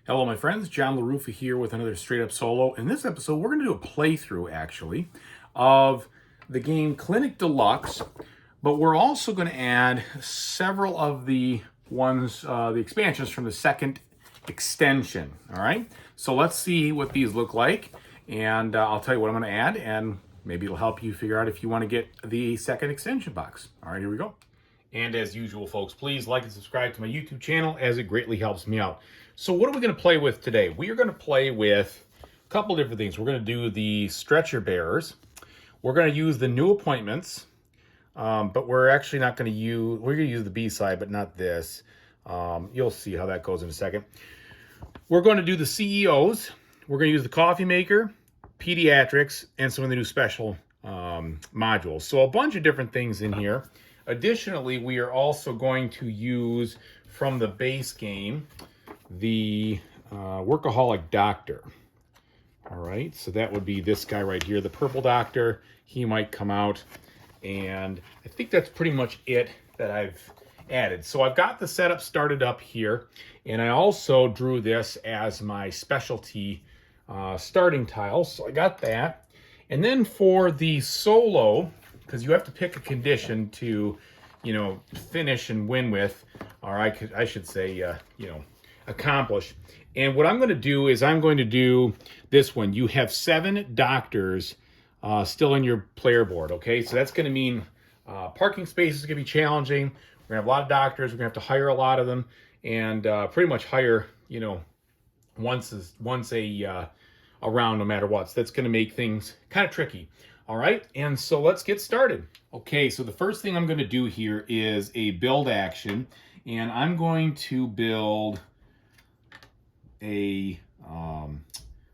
Hello, my friends. John LaRuffa here with another Straight Up Solo. In this episode, we're going to do a playthrough, actually, of the game Clinic Deluxe, but we're also going to add several of the the expansions from the second extension. All right, so let's see what these look like, and I'll tell you what I'm going to add, and maybe it'll help you figure out if you want to get the second extension box. All right, here we go. And as usual, folks, please like and subscribe to my YouTube channel as it greatly helps me out. So what are we going to play with today? We are going to play with a couple different things. We're going to do the stretcher bearers. We're going to use the new appointments, but we're actually not going to use, we're going to use the B side, but not this. You'll see how that goes in a second. We're going to do the CEOs. We're going to use the coffee maker, pediatrics, and some of the new special modules. So a bunch of different things in here. Additionally, we are also going to use from the base game the Workaholic Doctor. All right, so that would be this guy right here, the Purple Doctor. He might come out, and I think that's pretty much it that I've added. So I've got the setup started up here, and I also drew this as my specialty starting tiles. So I got that. And then for the solo, because you have to pick a condition to, finish and win with, or I should say, accomplish. And what I'm going to do is I'm going to do this one. You have 7 doctors still in your player board, okay? So that's going to mean parking spaces are going to be challenging. We're going to have a lot of doctors. We're going to have to hire a lot of them, and pretty much hire, once a round, no matter what. So that's going to make things kind of tricky. All right, and so let's get started. Okay, so the first thing I'm going to do here is a build action, and I'm going to build a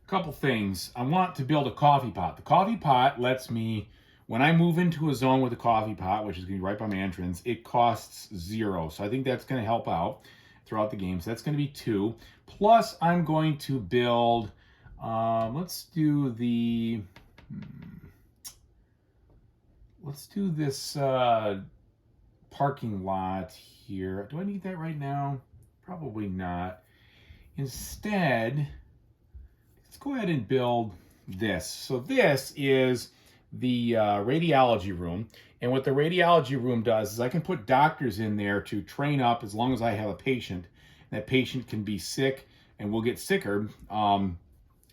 couple things. I want to build a coffee pot. The coffee pot lets me, when I move into a zone with a coffee pot, which is going to be right by my entrance, it costs 0. So I think that's going to help out throughout the game. So that's going to be 2. Plus, I'm going to build, let's do this parking lot here. Do I need that right now? Probably not. Instead, let's go ahead and build this. So this is the radiology room. And what the radiology room does is I can put doctors in there to train up as long as I have a patient. That patient can be sick and will get sicker and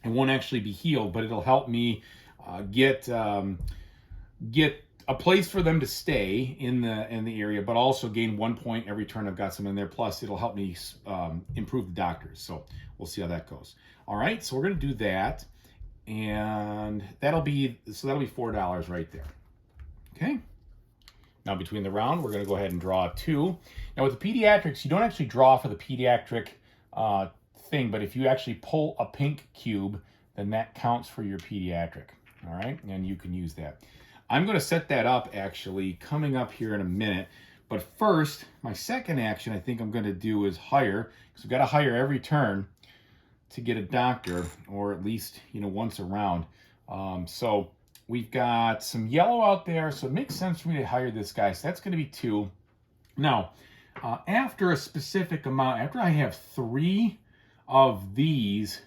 won't actually be healed, but it'll help me get a place for them to stay in the area, but also gain 1 point every turn I've got some in there. Plus, it'll help me improve the doctors. So we'll see how that goes. All right, so we're going to do that, and that'll be $4 right there. Okay. Now between the round, we're going to go ahead and draw 2. Now with the pediatrics, you don't actually draw for the pediatric thing, but if you actually pull a pink cube, then that counts for your pediatric. All right, and you can use that. I'm going to set that up actually coming up here in a minute. But first, my second action I think I'm going to do is hire, because we've got to hire every turn to get a doctor, or at least, once a round. So we've got some yellow out there, so it makes sense for me to hire this guy. So that's going to be 2. Now, after a specific amount, after I have 3 of these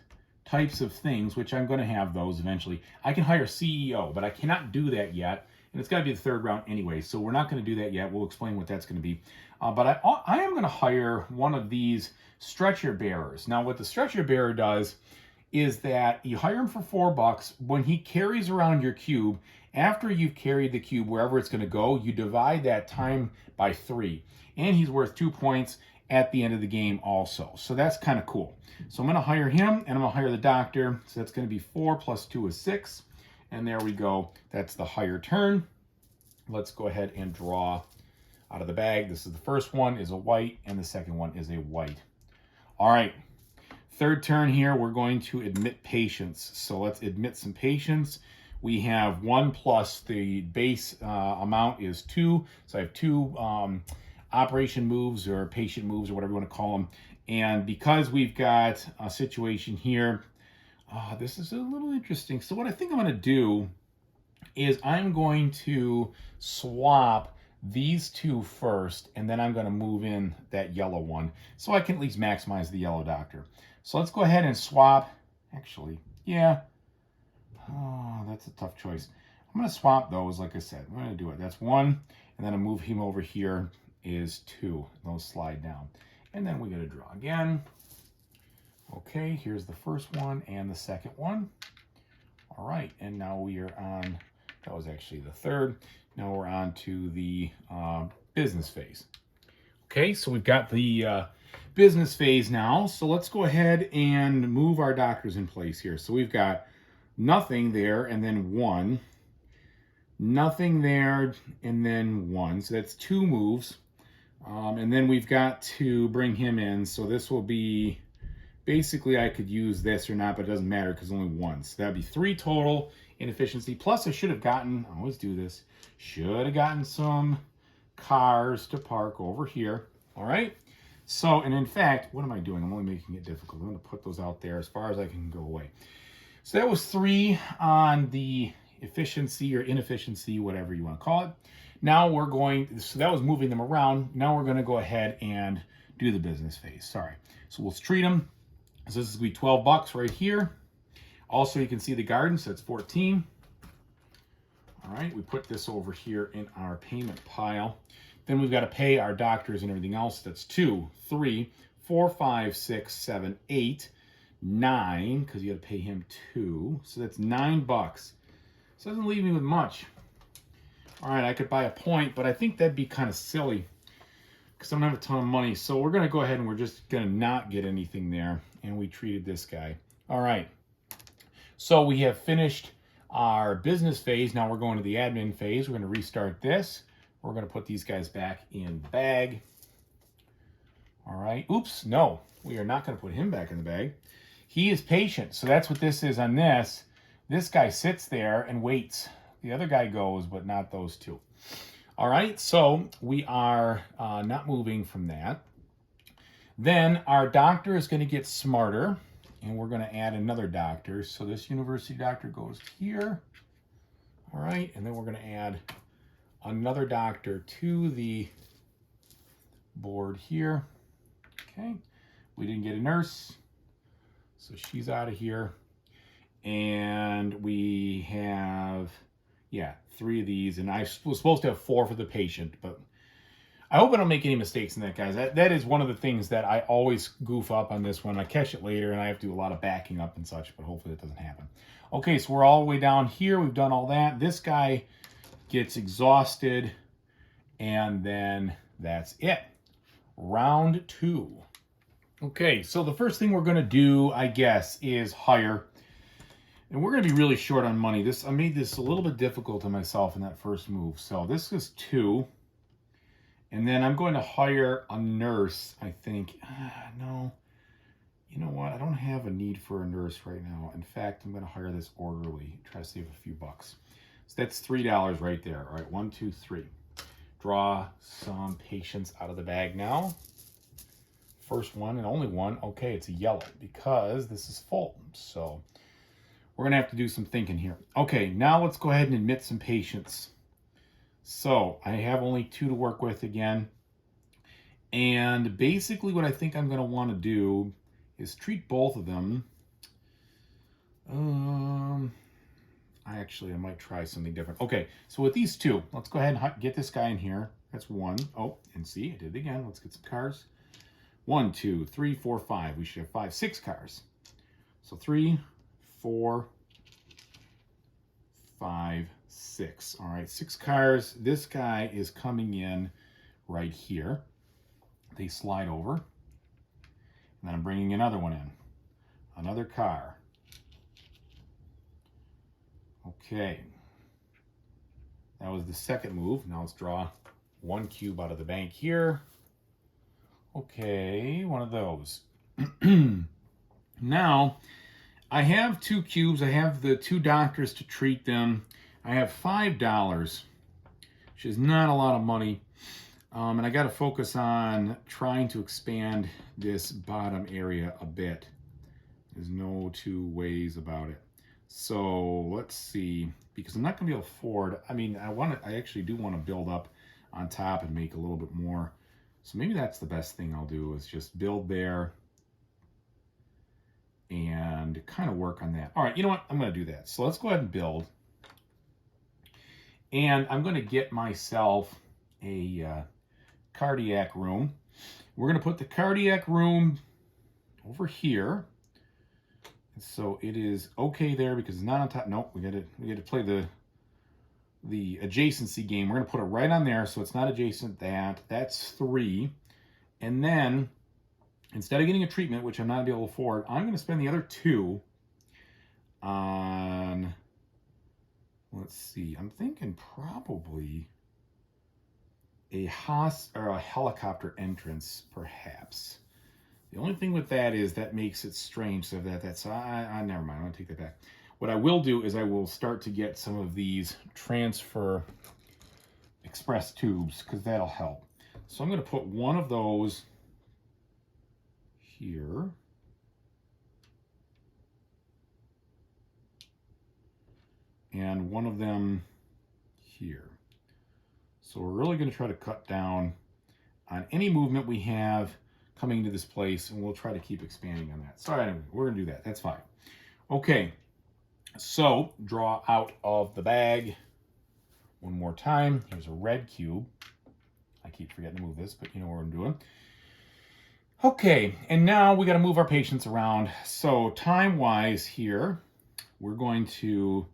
types of things, which I'm going to have those eventually, I can hire CEO, but I cannot do that yet, and it's got to be the 3rd round anyway, so we're not going to do that yet. We'll explain what that's going to be. But I am going to hire one of these stretcher bearers. Now, what the stretcher bearer does is that you hire him for $4. When he carries around your cube, after you've carried the cube wherever it's going to go, you divide that time by 3, and he's worth 2 points at the end of the game also. So that's kind of cool. So I'm going to hire him, and I'm going to hire the doctor. So that's going to be 4 plus 2 is 6. And there we go. That's the hire turn. Let's go ahead and draw out of the bag. This is the first one is a white, and the second one is a white. All right. 3rd turn here, we're going to admit patients. So let's admit some patients. We have 1 plus the base amount is 2. So I have 2 operation moves or patient moves or whatever you want to call them. And because we've got a situation here, this is a little interesting. So what I think I'm going to do is I'm going to swap these two first, and then I'm going to move in that yellow one so I can at least maximize the yellow doctor. So let's go ahead and swap. Actually, yeah. Oh, that's a tough choice. I'm going to swap those, like I said. I'm going to do it. That's one, and then I move him over here is two. Those slide down. And then we got to draw again. Okay, here's the first one and the second one. All right, and now we are on, that was actually the third. Now we're on to the business phase. Okay, so we've got the business phase now. So let's go ahead and move our doctors in place here. So we've got nothing there and then one. Nothing there and then one. So that's two moves. And then we've got to bring him in. So this will be, basically I could use this or not, but it doesn't matter because only one. So that'd be three total inefficiency. Plus I should have gotten, I always do this, should have gotten some cars to park over here. All right. So, and in fact, what am I doing? I'm only making it difficult. I'm going to put those out there as far as I can go away. So that was 3 on the efficiency or inefficiency, whatever you want to call it. Now we're going, so that was moving them around. Now we're going to go ahead and do the business phase. Sorry. So we'll treat them. So this is going to be $12 right here. Also, you can see the garden, so that's 14. All right, we put this over here in our payment pile. Then we've got to pay our doctors and everything else. That's 2, 3, 4, 5, 6, 7, 8, 9, because you got to pay him 2. So that's $9. So it doesn't leave me with much. All right, I could buy a point, but I think that'd be kind of silly because I don't have a ton of money. So we're going to go ahead and we're just going to not get anything there. And we treated this guy. All right. So we have finished our business phase. Now we're going to the admin phase. We're going to restart this. We're going to put these guys back in the bag. All right. Oops. No, we are not going to put him back in the bag. He is patient. So that's what this is on this. This guy sits there and waits. The other guy goes, but not those two. All right. So we are not moving from that. Then our doctor is going to get smarter. And we're going to add another doctor. So this university doctor goes here. All right. And then we're going to add another doctor to the board here. Okay. We didn't get a nurse. So she's out of here. And we have, 3 of these. And I was supposed to have 4 for the patient, but I hope I don't make any mistakes in that, guys. That is one of the things that I always goof up on this one. I catch it later, and I have to do a lot of backing up and such, but hopefully that doesn't happen. Okay, so we're all the way down here. We've done all that. This guy gets exhausted, and then that's it. Round 2. Okay, so the first thing we're going to do, I guess, is hire. And we're going to be really short on money. I made this a little bit difficult on myself in that first move. So this is 2. And then I'm going to hire a nurse, I think. No. You know what? I don't have a need for a nurse right now. In fact, I'm going to hire this orderly. Try to save a few bucks. So that's $3 right there. All right, 1, 2, 3. Draw some patients out of the bag now. First one and only one. Okay, it's a yellow because this is full. So we're going to have to do some thinking here. Okay, now let's go ahead and admit some patients. So I have only 2 to work with again. And basically what I think I'm going to want to do is treat both of them. I might try something different. Okay, so with these 2, let's go ahead and get this guy in here. That's 1. Oh, and see, I did it again. Let's get some cars. 1, 2, 3, 4, 5. We should have 6 cars. So 3, 4, 5, 6. All right, 6 cars. This guy is coming in right here. They slide over. And then I'm bringing another one in. Another car. Okay. That was the second move. Now let's draw 1 cube out of the bank here. Okay, one of those. Now, I have 2 cubes. I have the 2 doctors to treat them. I have $5, which is not a lot of money. And I got to focus on trying to expand this bottom area a bit. There's no 2 ways about it. So let's see, because I'm not going to be able to afford. I mean, I actually do want to build up on top and make a little bit more. So maybe that's the best thing I'll do, is just build there and kind of work on that. All right, you know what? I'm going to do that. So let's go ahead and build. And I'm going to get myself a cardiac room. We're going to put the cardiac room over here. So it is okay there because it's not on top. Nope, we got to play the adjacency game. We're going to put it right on there so it's not adjacent. That's 3. And then instead of getting a treatment, which I'm not going to be able to afford, I'm going to spend the other 2 on, let's see, I'm thinking probably a helicopter entrance, perhaps. The only thing with that is that makes it strange. So so I never mind. I'm gonna take that back. What I will do is I will start to get some of these transfer express tubes because that'll help. So I'm gonna put one of those here. And one of them here. So we're really gonna try to cut down on any movement we have coming into this place, and we'll try to keep expanding on that. So anyway, we're gonna do that, that's fine. Okay, so draw out of the bag one more time. Here's a red cube. I keep forgetting to move this, but you know what I'm doing. Okay, and now we gotta move our patients around. So time-wise here, we're going to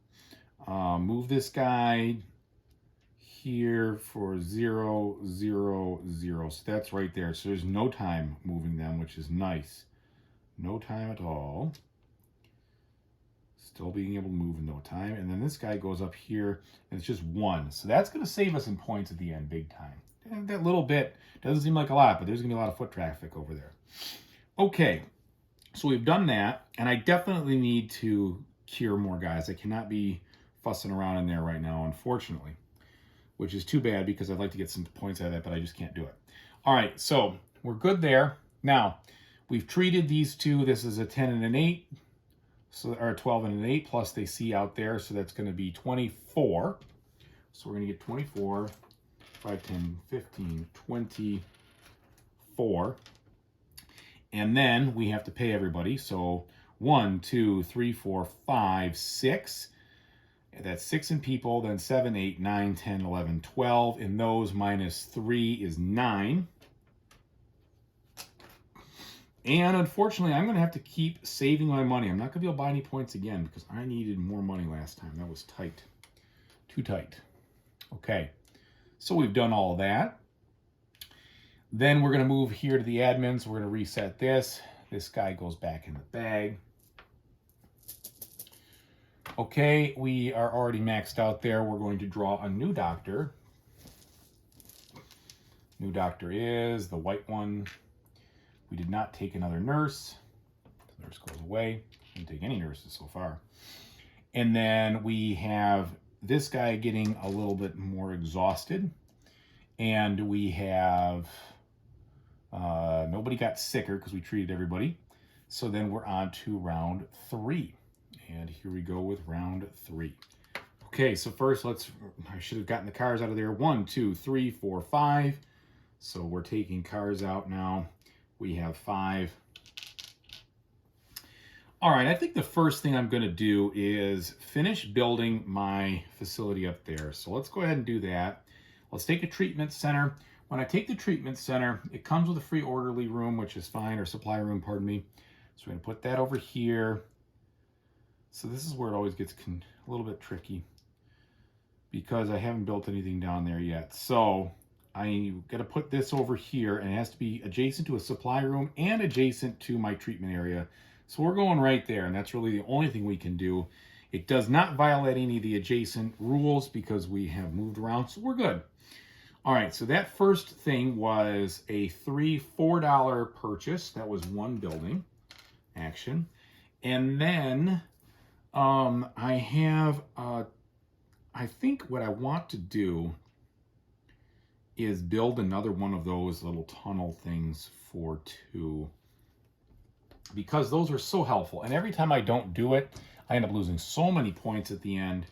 move this guy here for 0, 0, 0. So that's right there. So there's no time moving them, which is nice. No time at all. Still being able to move in no time. And then this guy goes up here, and it's just 1. So that's going to save us in points at the end, big time. And that little bit doesn't seem like a lot, but there's going to be a lot of foot traffic over there. Okay, so we've done that, and I definitely need to cure more guys. I cannot be fussing around in there right now, unfortunately, which is too bad because I'd like to get some points out of that, but I just can't do it. All right, so we're good there. Now, we've treated these 2. This is a 10 and an 8, so, or a 12 and an 8, plus they see out there, so that's going to be 24. So we're going to get 24, 5, 10, 15, 24. And then we have to pay everybody. So 1, 2, 3, 4, 5, 6. That's 6 in people, then 7, 8, 9, 10, 11, 12. In those, minus 3 is 9. And unfortunately, I'm going to have to keep saving my money. I'm not going to be able to buy any points again because I needed more money last time. That was tight. Too tight. Okay, so we've done all that. Then we're going to move here to the admins. We're going to reset this. This guy goes back in the bag. Okay, we are already maxed out there. We're going to draw a new doctor. New doctor is the white one. We did not take another nurse. The nurse goes away. Didn't take any nurses so far. And then we have this guy getting a little bit more exhausted. And we have nobody got sicker because we treated everybody. So then we're on to round 3. And here we go with round 3. Okay, so first I should have gotten the cars out of there. 1, 2, 3, 4, 5. So we're taking cars out now. We have 5. All right, I think the first thing I'm gonna do is finish building my facility up there. So let's go ahead and do that. Let's take a treatment center. When I take the treatment center, it comes with a free orderly room, which is fine, or supply room, pardon me. So we're gonna put that over here. So this is where it always gets a little bit tricky because I haven't built anything down there yet. So I got to put this over here, and it has to be adjacent to a supply room and adjacent to my treatment area. So we're going right there, and that's really the only thing we can do. It does not violate any of the adjacent rules because we have moved around, so we're good. All right, so that first thing was a $4 purchase. That was one building action. And then I think what I want to do is build another one of those little tunnel things for 2 because those are so helpful. And every time I don't do it, I end up losing so many points at the end.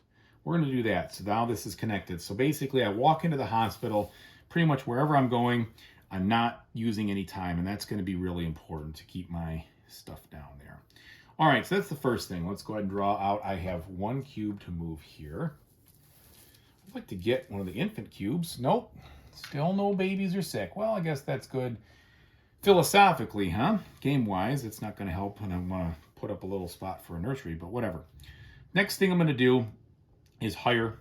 We're going to do that. So now this is connected. So basically I walk into the hospital, pretty much wherever I'm going, I'm not using any time, and that's going to be really important to keep my stuff down there. All right, so that's the first thing. Let's go ahead and draw out. I have 1 cube to move here. I'd like to get one of the infant cubes. Nope, still no babies are sick. Well, I guess that's good philosophically, huh? Game-wise, it's not going to help when I want to put up a little spot for a nursery, but whatever. Next thing I'm going to do is hire.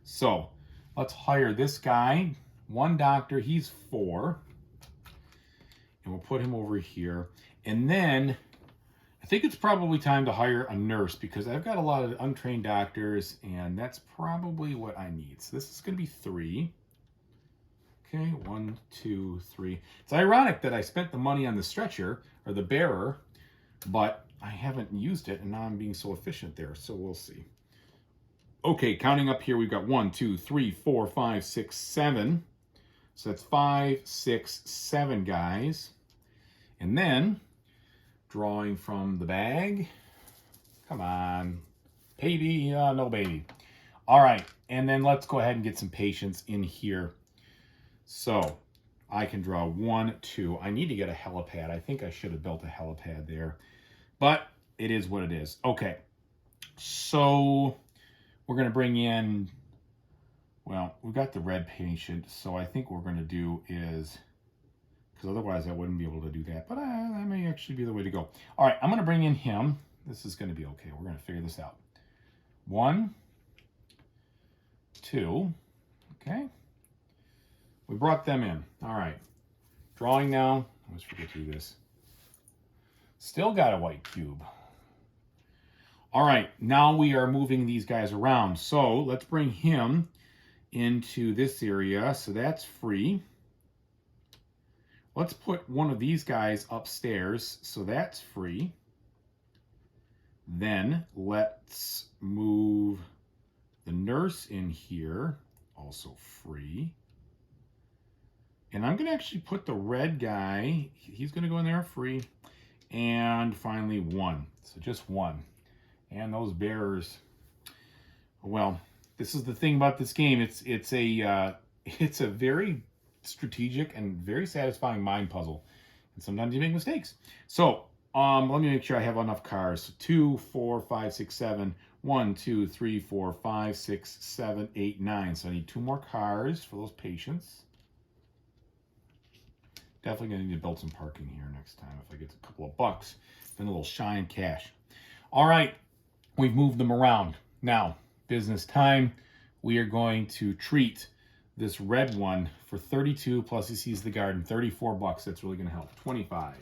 So let's hire this guy. 1 doctor, he's 4. And we'll put him over here. And then I think it's probably time to hire a nurse because I've got a lot of untrained doctors, and that's probably what I need. So this is going to be 3. Okay, 1, 2, 3. It's ironic that I spent the money on the stretcher or the bearer, but I haven't used it, and now I'm being so efficient there. So we'll see. Okay, counting up here, we've got 1, 2, 3, 4, 5, 6, 7. So that's 5, 6, 7 guys. And then drawing from the bag. Come on. Baby, no baby. All right, and then let's go ahead and get some patients in here. So I can draw 1, 2. I need to get a helipad. I think I should have built a helipad there, but it is what it is. Okay, so we're going to bring in, well, we've got the red patient, so I think what we're going to do is, because otherwise I wouldn't be able to do that, but that may actually be the way to go. All right, I'm going to bring in him. This is going to be okay. We're going to figure this out. 1, 2, okay. We brought them in. All right. Drawing now. I always forget to do this. Still got a white cube. All right. Now we are moving these guys around. So let's bring him into this area. So that's free. Let's put one of these guys upstairs. So that's free. Then let's move the nurse in here. Also free. And I'm going to actually put the red guy, he's going to go in there free. And finally 1. So just 1. And those bearers, well, this is the thing about this game. It's a very strategic and very satisfying mind puzzle. And sometimes you make mistakes. So let me make sure I have enough cars. So 2, 4, 5, 6, 7. 1, 2, 3, 4, 5, 6, 7, 8, 9. So I need 2 more cars for those patients. Definitely going to need to build some parking here next time if I get a couple of bucks and a little shine cash. All right, we've moved them around. Now, business time. We are going to treat this red one for 32 plus he sees the garden, 34 bucks. That's really going to help. 25,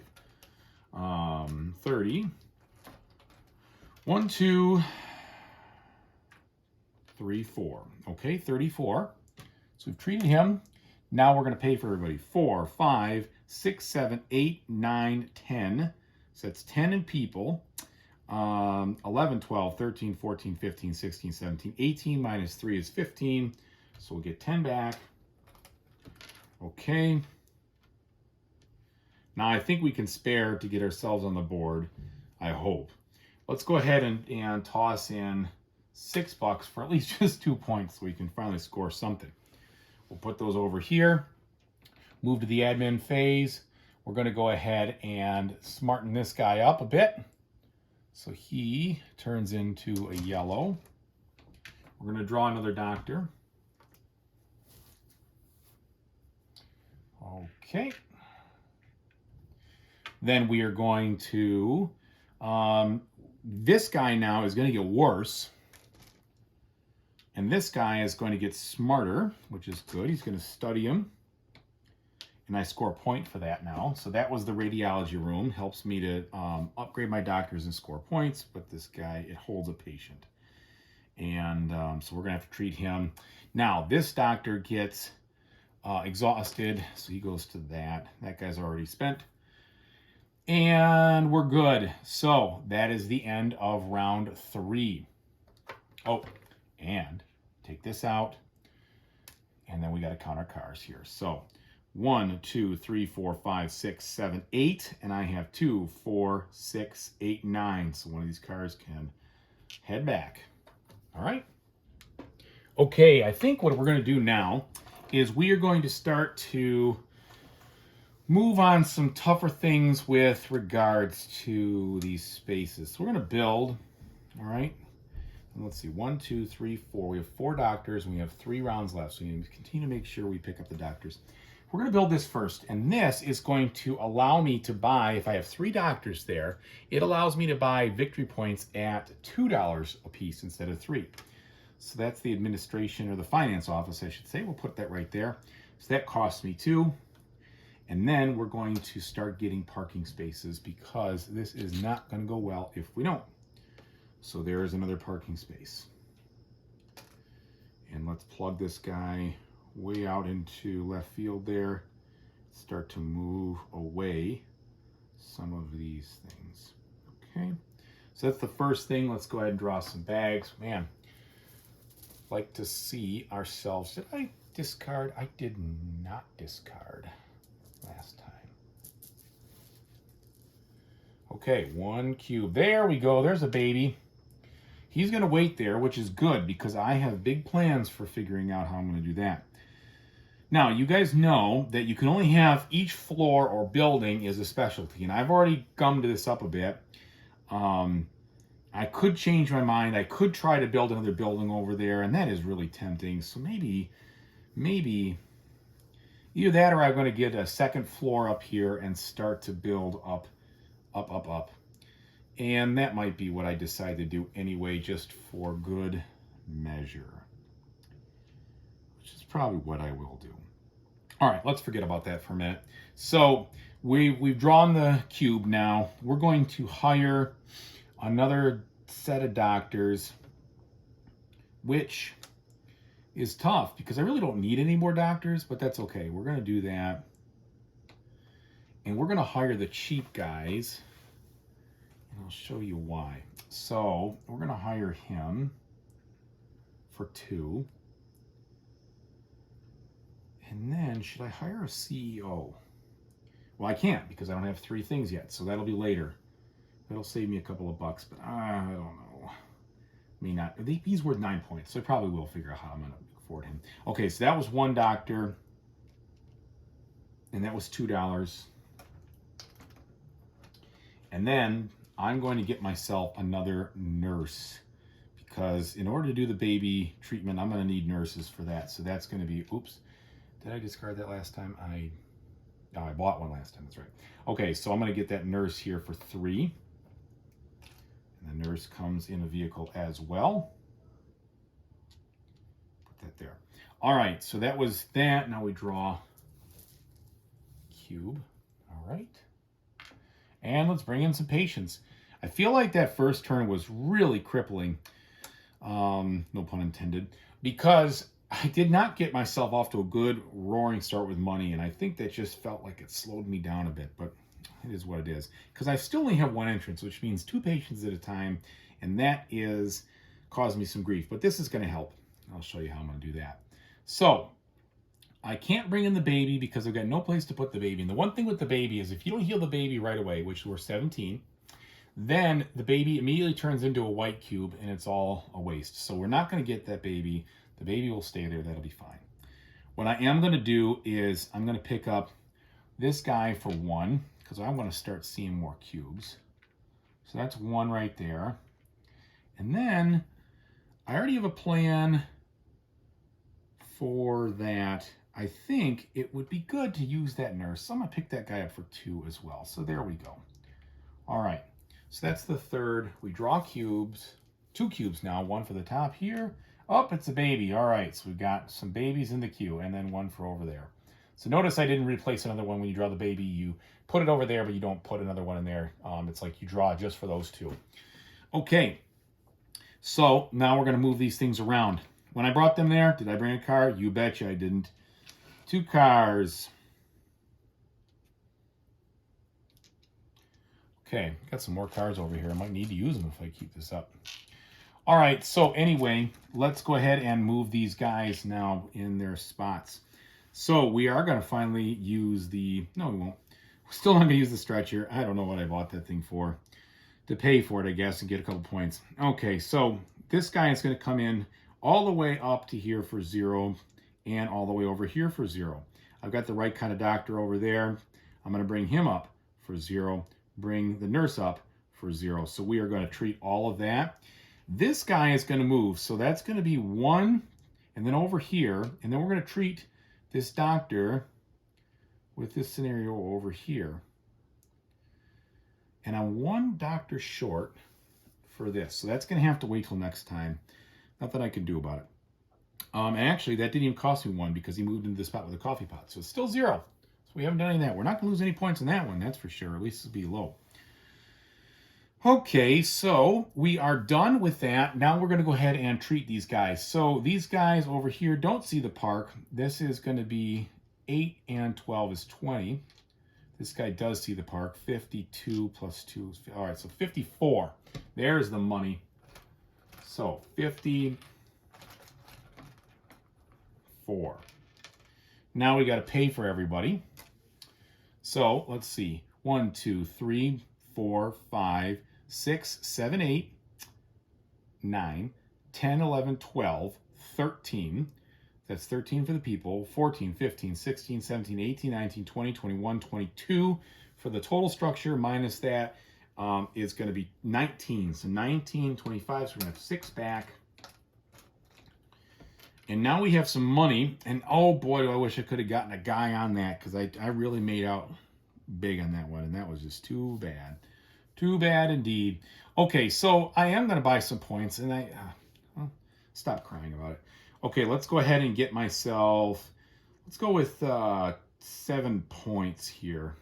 30, 1, 2, 3, 4. Okay, 34. So we've treated him. Now we're going to pay for everybody. 4, 5, 6, 7, 8, 9, 10. So that's 10 in people. 11, 12, 13, 14, 15, 16, 17, 18 minus 3 is 15. So we'll get 10 back. Okay. Now I think we can spare to get ourselves on the board. I hope. Let's go ahead and toss in $6 for at least just 2 points so we can finally score something. We'll put those over here, move to the admin phase. We're going to go ahead and smarten this guy up a bit. So he turns into a yellow. We're going to draw another doctor. Okay. Then we are going to, this guy now is going to get worse. And this guy is going to get smarter, which is good. He's going to study him. And I score a point for that now. So that was the radiology room. Helps me to upgrade my doctors and score points. But this guy, it holds a patient. And so we're going to have to treat him. Now, this doctor gets exhausted. So he goes to that. That guy's already spent. And we're good. So that is the end of round 3. Oh, and take this out. And then we got to count our cars here. So 1, 2, 3, 4, 5, 6, 7, 8. And I have 2, 4, 6, 8, 9. So one of these cars can head back. All right. Okay, I think what we're going to do now is we are going to start to move on some tougher things with regards to these spaces. So we're going to build, all right? And let's see, 1, 2, 3, 4. We have 4 doctors, and we have 3 rounds left. So we need to continue to make sure we pick up the doctors. We're going to build this first, and this is going to allow me to buy, if I have 3 doctors there, it allows me to buy victory points at $2 a piece instead of 3. So that's the administration, or the finance office, I should say. We'll put that right there. So that costs me 2. And then we're going to start getting parking spaces, because this is not going to go well if we don't. So there is another parking space. And let's plug this guy way out into left field there. Start to move away some of these things. Okay, so that's the first thing. Let's go ahead and draw some bags. Man, like to see ourselves. Did I discard? I did not discard last time. Okay, 1 cube. There we go. There's a baby. He's going to wait there, which is good, because I have big plans for figuring out how I'm going to do that. Now, you guys know that you can only have each floor or building is a specialty, and I've already gummed this up a bit. I could change my mind. I could try to build another building over there, and that is really tempting. So maybe either that, or I'm going to get a second floor up here and start to build up. And that might be what I decide to do anyway, just for good measure, which is probably what I will do. All right, let's forget about that for a minute. So we've drawn the cube now. We're going to hire another set of doctors, which is tough because I really don't need any more doctors, but that's okay. We're going to do that. And we're going to hire the cheap guys. And I'll show you why. So we're going to hire him for 2. And then, should I hire a CEO? Well, I can't, because I don't have 3 things yet. So that'll be later. That'll save me a couple of bucks, but I don't know. May not. He's worth 9 points, so I probably will figure out how I'm going to afford him. Okay, so that was 1 doctor. And that was $2. And then I'm going to get myself another nurse, because in order to do the baby treatment, I'm going to need nurses for that. So that's going to be, oops, did I discard that last time? I bought one last time, that's right. Okay, so I'm going to get that nurse here for 3. And the nurse comes in a vehicle as well. Put that there. All right, so that was that. Now we draw cube. All right. And let's bring in some patience. I feel like that first turn was really crippling. No pun intended. Because I did not get myself off to a good roaring start with money. And I think that just felt like it slowed me down a bit. But it is what it is. Because I still only have 1 entrance, which means 2 patients at a time. And that is caused me some grief. But this is going to help. I'll show you how I'm going to do that. So I can't bring in the baby because I've got no place to put the baby. And the one thing with the baby is if you don't heal the baby right away, which we're 17, then the baby immediately turns into a white cube and it's all a waste. So we're not going to get that baby. The baby will stay there. That'll be fine. What I am going to do is I'm going to pick up this guy for 1 because I want to start seeing more cubes. So that's 1 right there. And then I already have a plan for that. I think it would be good to use that nurse. So I'm going to pick that guy up for 2 as well. So there we go. All right. So that's the third. We draw cubes. 2 cubes now. 1 for the top here. Oh, it's a baby. All right. So we've got some babies in the queue and then 1 for over there. So notice I didn't replace another one. When you draw the baby, you put it over there, but you don't put another one in there. It's like you draw just for those 2. Okay. So now we're going to move these things around. When I brought them there, did I bring a car? You betcha I didn't. 2 cars. Okay, got some more cars over here. I might need to use them if I keep this up. All right, so anyway, let's go ahead and move these guys now in their spots. So we are going to finally use the, no we won't. We're still not going to use the stretcher. I don't know what I bought that thing for. To pay for it, I guess, and get a couple points. Okay, so this guy is going to come in all the way up to here for 0. and all the way over here for 0. I've got the right kind of doctor over there. I'm going to bring him up for 0, bring the nurse up for 0. So we are going to treat all of that. This guy is going to move, so that's going to be 1, and then over here, and then we're going to treat this doctor with this scenario over here. And I'm 1 doctor short for this, so that's going to have to wait till next time. Nothing I can do about it. And actually, that didn't even cost me 1 because he moved into the spot with a coffee pot, so it's still 0. So we haven't done any of that. We're not going to lose any points in that one, that's for sure. At least it'll be low. Okay, so we are done with that. Now we're going to go ahead and treat these guys. So these guys over here don't see the park. This is going to be 8 and 12 is 20. This guy does see the park. 52 plus 2 is... All right, so 54. There's the money. So 54. Now we got to pay for everybody. So let's see. 1, 2, 3, 4, 5, 6, 7, 8, 9, 10, 11, 12, 13. That's 13 for the people. 14, 15, 16, 17, 18, 19, 20, 21, 22. For the total structure minus that is going to be 19. So 19, 25. So we're going to have 6 back. And now we have some money. And oh boy, do I wish I could have gotten a guy on that, because I really made out big on that one. And that was just too bad. Too bad indeed. Okay, so I am going to buy some points, and well, stop crying about it. Okay, let's go ahead and get myself, let's go with 7 points here.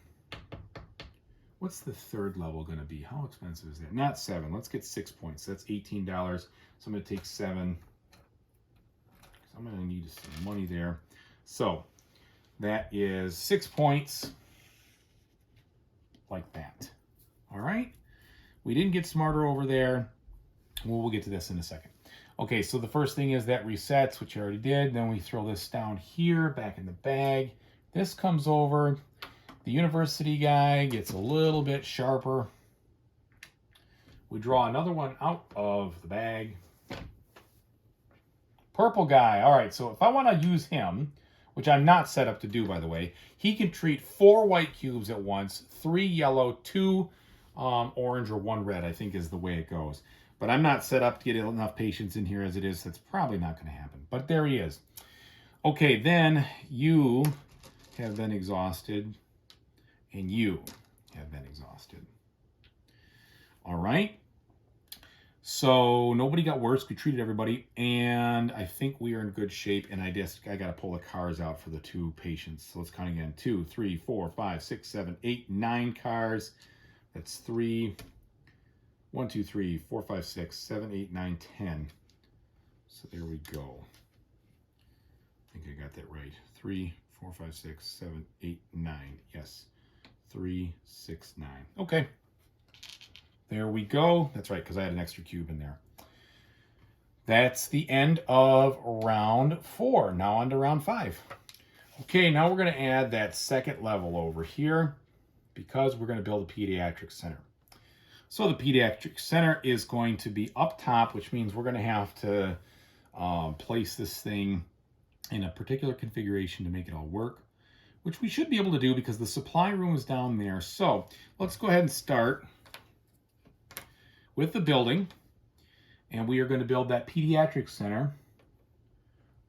What's the third level going to be? How expensive is that? Not 7. Let's get 6 points. That's $18. So I'm going to take 7. I'm going to need some money there. So that is 6 points, like that. All right, we didn't get smarter over there. Well, we'll get to this in a second. Okay, so the first thing is that resets, which I already did. Then we throw this down here, back in the bag. This comes over. The university guy gets a little bit sharper. We draw another one out of the bag. Purple guy. All right, so if I want to use him, which I'm not set up to do, by the way, he can treat 4 white cubes at once, 3 yellow, 2 orange, or 1 red, I think is the way it goes. But I'm not set up to get enough patients in here as it is. That's probably not going to happen. But there he is. Okay, then you have been exhausted, and you have been exhausted. All right. So nobody got worse. We treated everybody, and I think we are in good shape. And I got to pull the cars out for the 2 patients. So let's count again. 2, 3, 4, 5, 6, 7, 8, 9 cars. That's 3. 1, 2, 3, 4, 5, 6, 7, 8, 9, 10. So there we go. I think I got that right. 3, 4, 5, 6, 7, 8, 9. Yes. 3, 6, 9. Okay. There we go. That's right, because I had an extra cube in there. That's the end of round 4. Now on to round 5. Okay, now we're going to add that second level over here because we're going to build a pediatric center. So the pediatric center is going to be up top, which means we're going to have to place this thing in a particular configuration to make it all work, which we should be able to do because the supply room is down there. So let's go ahead and start with the building, and we are going to build that pediatric center,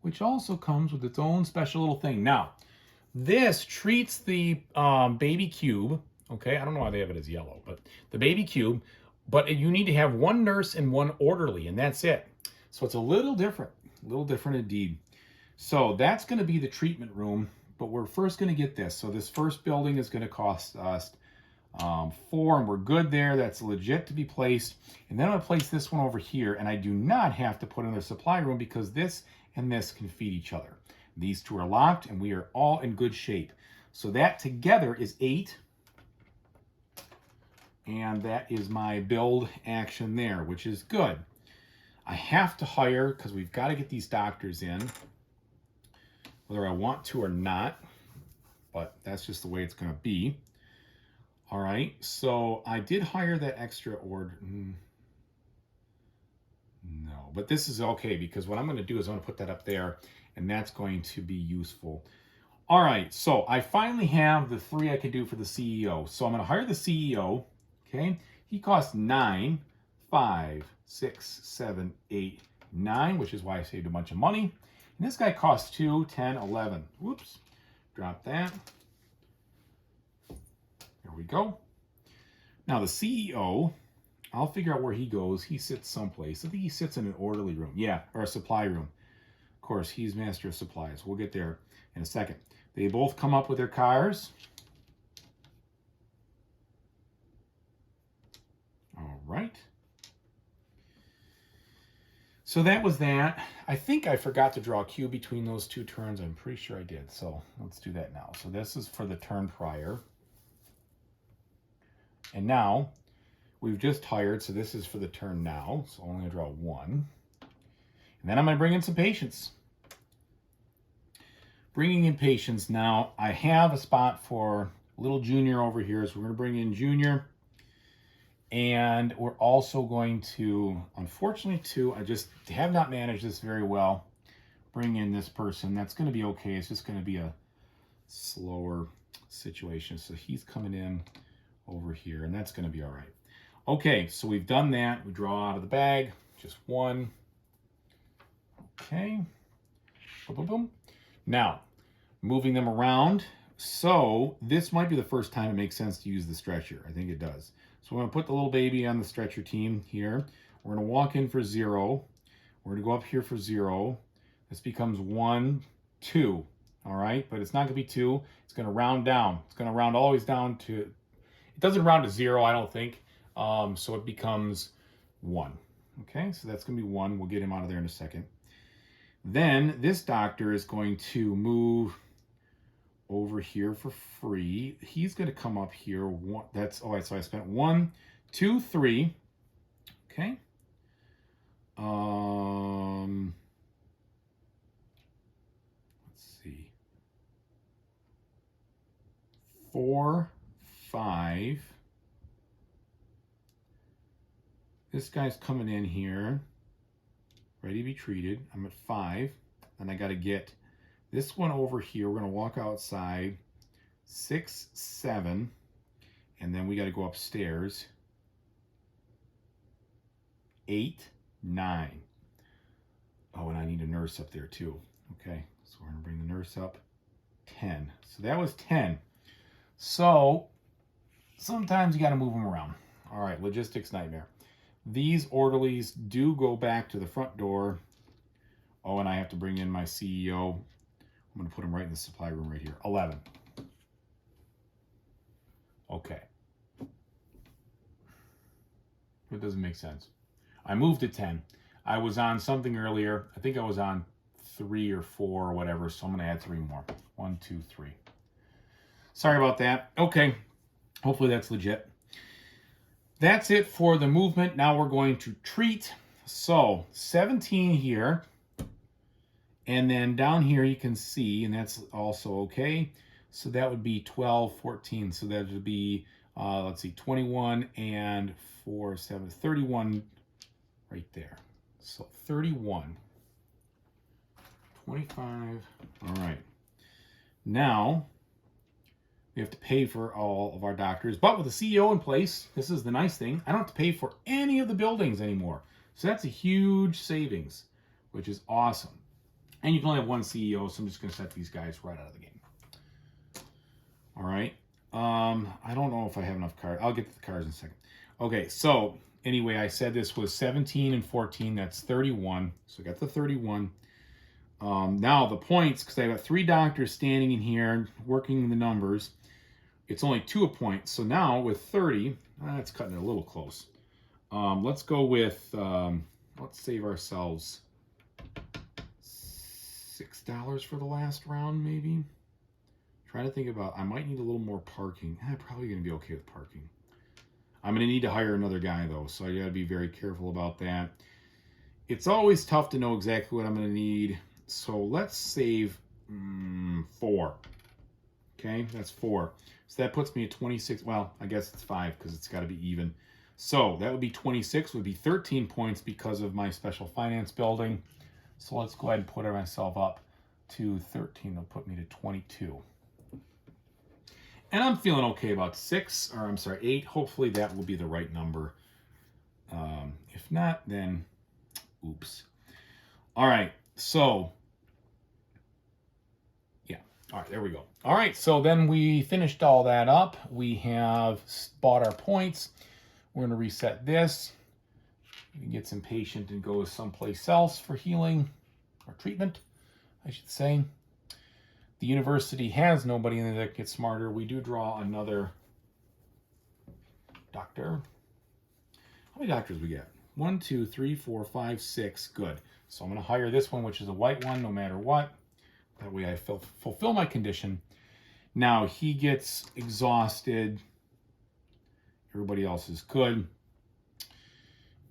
which also comes with its own special little thing. Now, this treats the baby cube. Okay, I don't know why they have it as yellow, but the baby cube, but you need to have 1 nurse and 1 orderly, and that's it. So it's a little different indeed. So that's going to be the treatment room, but we're first going to get this. So this first building is going to cost us 4, and we're good there. That's legit to be placed. And then I'm going to place this one over here, and I do not have to put in the supply room because this and this can feed each other. These 2 are locked, and we are all in good shape. So that together is 8. And that is my build action there, which is good. I have to hire, because we've got to get these doctors in, whether I want to or not, but that's just the way it's going to be. All right, so I did hire that extra order. No, but this is okay because what I'm going to do is I'm going to put that up there, and that's going to be useful. All right, so I finally have the 3 I can do for the CEO. So I'm going to hire the CEO. Okay, he costs 9, 5, 6, 7, 8, 9, which is why I saved a bunch of money. And this guy costs 2, 10, 11. Whoops, drop that. There we go. Now the CEO, I'll figure out where he goes. He sits someplace. I think he sits in an orderly room. Yeah, or a supply room. Of course, he's master of supplies. We'll get there in a second. They both come up with their cars. All right. So that was that. I think I forgot to draw a cue between those 2 turns. I'm pretty sure I did. So let's do that now. So this is for the turn prior. And now we've just hired, so this is for the turn now. So I'm going to draw 1. And then I'm going to bring in some patients. Bringing in patients now, I have a spot for little Junior over here, so we're going to bring in Junior. And we're also going to, unfortunately too, I just have not managed this very well, bring in this person. That's going to be okay. It's just going to be a slower situation. So he's coming in over here, and that's going to be all right. Okay, so we've done that. We draw out of the bag, just 1. Okay. Boom, boom, boom. Now, moving them around. So this might be the first time it makes sense to use the stretcher. I think it does. So we're going to put the little baby on the stretcher team here. We're going to walk in for 0. We're going to go up here for 0. This becomes 1, 2. All right, but it's not going to be 2. It's going to round down. It's going to round always down to, it doesn't round to 0, I don't think. So it becomes 1. Okay, so that's going to be 1. We'll get him out of there in a second. Then this doctor is going to move over here for free. He's going to come up here. That's, oh, so I spent 1, 2, 3. Okay. Let's see. 4, 5. This guy's coming in here, ready to be treated. I'm at 5. And I got to get this one over here. We're going to walk outside. 6, 7. And then we got to go upstairs. 8, 9. Oh, and I need a nurse up there too. Okay, so we're going to bring the nurse up. 10. So that was 10. So sometimes you got to move them around. All right, logistics nightmare. These orderlies do go back to the front door. Oh, and I have to bring in my CEO. I'm going to put him right in the supply room right here. 11. Okay. It doesn't make sense. I moved to 10. I was on something earlier. I think I was on 3 or 4 or whatever, so I'm going to add 3 more. 1, 2, 3. Sorry about that. Okay. Hopefully that's legit. That's it for the movement. Now we're going to treat. So 17 here. And then down here you can see, and that's also okay. So that would be 12, 14. So that would be, let's see, 21 and 4, 7, 31 right there. So 31. 25. All right. Now we have to pay for all of our doctors. But with the CEO in place, this is the nice thing, I don't have to pay for any of the buildings anymore. So that's a huge savings, which is awesome. And you can only have one CEO, so I'm just going to set these guys right out of the game. All right. I don't know if I have enough cards. I'll get to the cards in a second. Okay, so anyway, I said this was 17 and 14. That's 31. So I got the 31. Now the points, because I got 3 doctors standing in here working the numbers. It's only 2 a point. So now with 30, that's cutting it a little close. Let's go with, let's save ourselves $6 for the last round, maybe. Trying to think about, I might need a little more parking. I'm probably going to be okay with parking. I'm going to need to hire another guy, though, so I got to be very careful about that. It's always tough to know exactly what I'm going to need, so let's save 4. Okay, that's 4. So that puts me at 26. Well, I guess it's 5 because it's got to be even. So that would be 26, would be 13 points because of my special finance building. So let's go ahead and put myself up to 13. That'll put me to 22. And I'm feeling okay about 8. Hopefully that will be the right number. If not, then oops. All right, so yeah. All right, there we go. All right, so then we finished all that up. We have bought our points. We're going to reset this. We can get some patient and go someplace else for healing or treatment, I should say. The university has nobody in there that gets smarter. We do draw another doctor. How many doctors we get? 1, 2, 3, 4, 5, 6. Good. So I'm going to hire this one, which is a white one, no matter what. That way I fulfill my condition. Now he gets exhausted. Everybody else is good.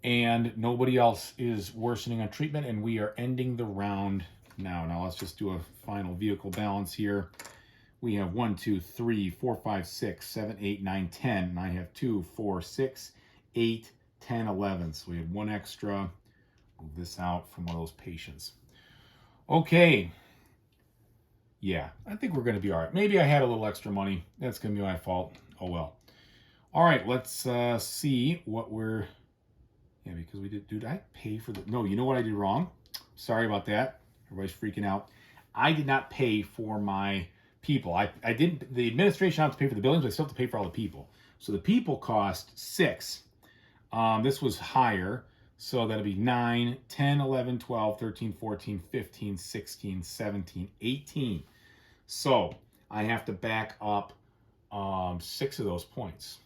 And nobody else is worsening on treatment. And we are ending the round now. Now let's just do a final vehicle balance here. We have 1, 2, 3, 4, 5, 6, 7, 8, 9, 10. And I have 2, 4, 6, 8, 10, 11. So we had one extra. Move this out from one of those patients. Okay. Yeah, I think we're going to be all right. Maybe I had a little extra money. That's going to be my fault. Oh, well. All right, let's see what we're... Yeah, because we did... Dude, I pay for the... No, you know what I did wrong? Sorry about that. Everybody's freaking out. I did not pay for my people. I didn't... The administration has to pay for the buildings, but I still have to pay for all the people. So the people cost 6. This was higher. So that'll be 9, 10, 11, 12, 13, 14, 15, 16, 17, 18. So I have to back up 6 of those points.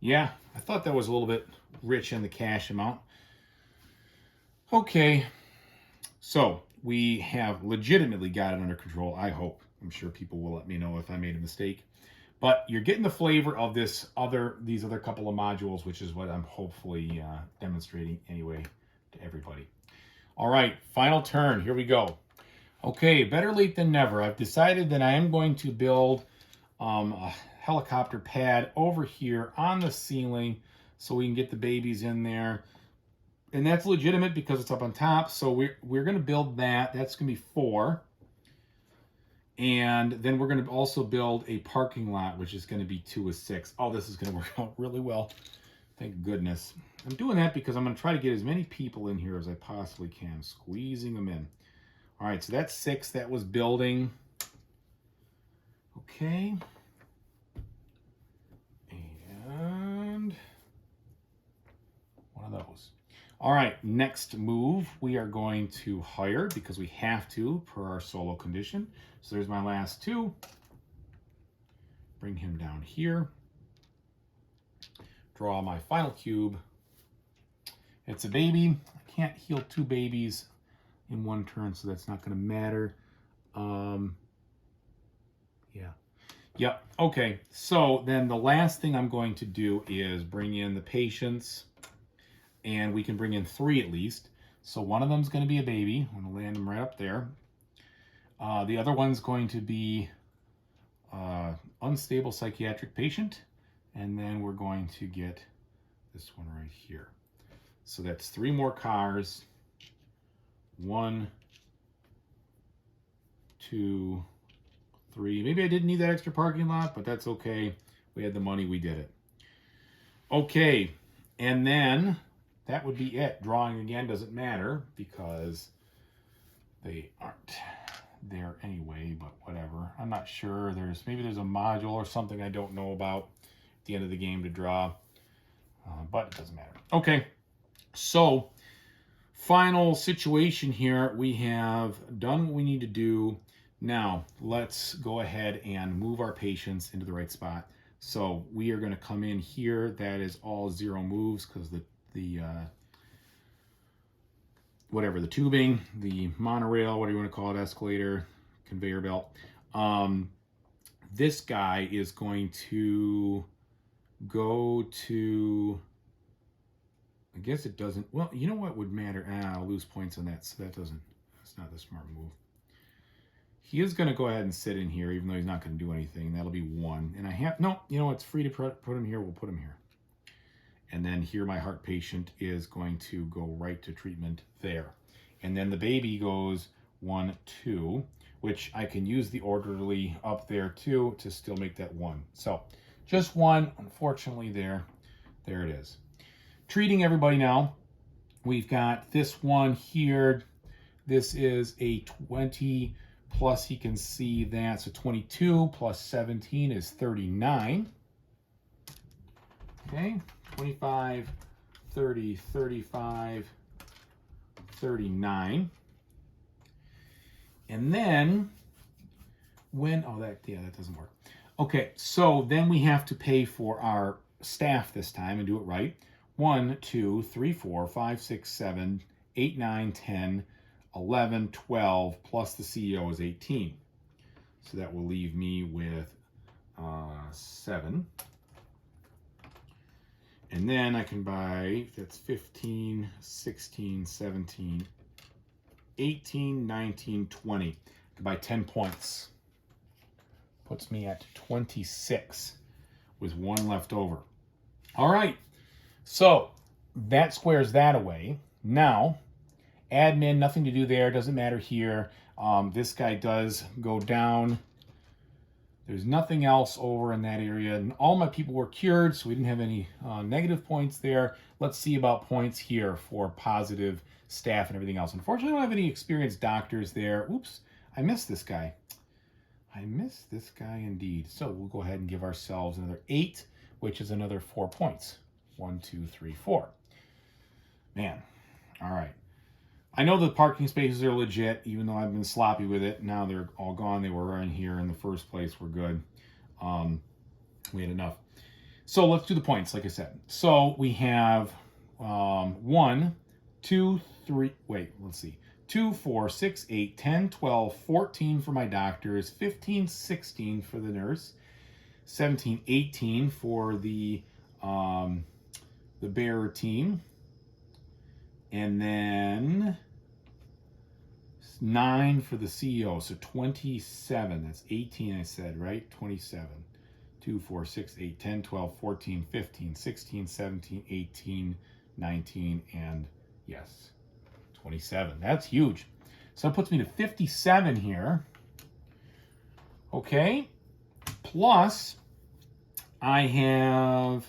Yeah, I thought that was a little bit rich in the cash amount. Okay, so we have legitimately got it under control, I hope. I'm sure people will let me know if I made a mistake. But you're getting the flavor of these other couple of modules, which is what I'm hopefully demonstrating anyway to everybody. All right, final turn. Here we go. Okay, better late than never. I've decided that I am going to build a helicopter pad over here on the ceiling so we can get the babies in there. And that's legitimate because it's up on top. So we're going to build that. That's going to be 4. And then we're going to also build a parking lot, which is going to be 2 of 6. Oh, this is going to work out really well. Thank goodness. I'm doing that because I'm going to try to get as many people in here as I possibly can, squeezing them in. All right, so that's 6. That was building. Okay. And one of those. All right, next move, we are going to hire because we have to per our solo condition. So there's my last 2. Bring him down here. Draw my final cube. It's a baby. I can't heal 2 babies in one turn, so that's not going to matter. Yeah. Yep. Okay. So then the last thing I'm going to do is bring in the patients. And we can bring in 3 at least. So one of them is going to be a baby. I'm going to land them right up there. The other one's going to be unstable psychiatric patient. And then we're going to get this one right here. So that's 3 more cars. 1, 2, 3. Maybe I didn't need that extra parking lot, but that's okay. We had the money. We did it. Okay. And then... that would be it. Drawing again doesn't matter because they aren't there anyway, but whatever. I'm not sure. Maybe there's a module or something I don't know about at the end of the game to draw, but it doesn't matter. Okay, so final situation here. We have done what we need to do. Now, let's go ahead and move our patients into the right spot. So we are going to come in here. That is all 0 moves because the whatever, the tubing, the monorail, whatever you want to call it, escalator, conveyor belt. This guy is going to go to, I guess it doesn't, well, you know what would matter? I'll lose points on that, so that's not the smart move. He is going to go ahead and sit in here, even though he's not going to do anything. That'll be 1. And I have, no, you know, it's free to put him here. We'll put him here. And then here my heart patient is going to go right to treatment there. And then the baby goes 1, 2, which I can use the orderly up there too to still make that 1. So just 1, unfortunately there it is. Treating everybody now. We've got this one here. This is a 20 plus, he can see that. So 22 plus 17 is 39. Okay, 25, 30, 35, 39. And then when, oh, that doesn't work. Okay, so then we have to pay for our staff this time and do it right. 1, 2, 3, 4, 5, 6, 7, 8, 9, 10, 11, 12, plus the CEO is 18. So that will leave me with 7. And then I can buy, that's 15, 16, 17, 18, 19, 20. I can buy 10 points. Puts me at 26 with 1 left over. All right, so that squares that away. Now, admin, nothing to do there, doesn't matter here. This guy does go down. There's nothing else over in that area. And all my people were cured, so we didn't have any negative points there. Let's see about points here for positive staff and everything else. Unfortunately, I don't have any experienced doctors there. Oops, I missed this guy. I missed this guy indeed. So we'll go ahead and give ourselves another 8, which is another 4 points. 1, 2, 3, 4. Man, all right. I know the parking spaces are legit, even though I've been sloppy with it. Now they're all gone. They were in here in the first place. We're good. We had enough. So let's do the points, like I said. So we have 1, 2, 3, wait, let's see. 2, 4, 6, 8, 10, 12, 14 for my doctors, 15, 16 for the nurse, 17, 18 for the bearer team, and then 9 for the CEO, so 27. That's 18, I said, right? 27. 2, 4, 6, 8, 10, 12, 14, 15, 16, 17, 18, 19, and yes, 27. That's huge. So that puts me to 57 here. Okay. Plus, I have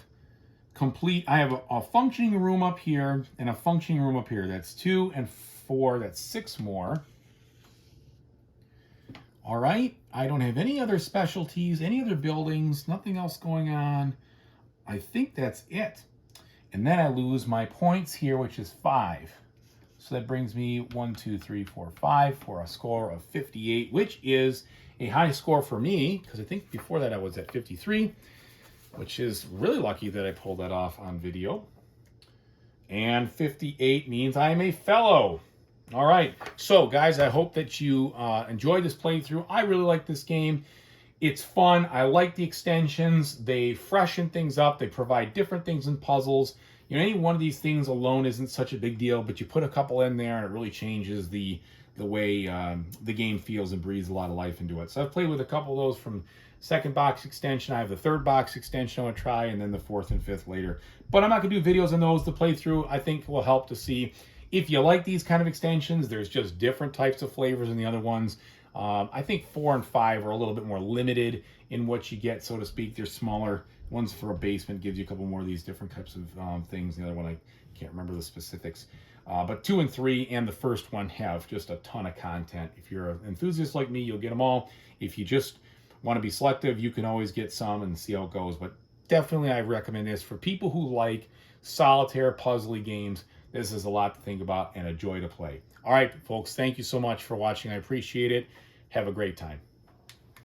a functioning room up here and a functioning room up here. That's 2 and 4. That's 6 more. All right. I don't have any other specialties, any other buildings, nothing else going on. I think that's it. And then I lose my points here, which is 5. So that brings me 1, 2, 3, 4, 5 for a score of 58, which is a high score for me, because I think before that I was at 53, which is really lucky that I pulled that off on video. And 58 means I am a fellow. All right. So, guys, I hope that you enjoyed this playthrough. I really like this game. It's fun. I like the extensions. They freshen things up. They provide different things in puzzles. You know, any one of these things alone isn't such a big deal, but you put a couple in there and it really changes the way the game feels and breathes a lot of life into it. So I've played with a couple of those from second box extension. I have the third box extension I want to try, and then the fourth and fifth later. But I'm not going to do videos on those to play through. I think will help to see if you like these kind of extensions. There's just different types of flavors in the other ones. I think 4 and 5 are a little bit more limited in what you get, so to speak. They're smaller. One's for a basement, gives you a couple more of these different types of things. The other one, I can't remember the specifics. But 2 and 3 and the first one have just a ton of content. If you're an enthusiast like me, you'll get them all. If you just want to be selective, you can always get some and see how it goes. But definitely I recommend this for people who like solitaire puzzly games. This is a lot to think about and a joy to play. All right, folks, thank you so much for watching. I appreciate it. Have a great time.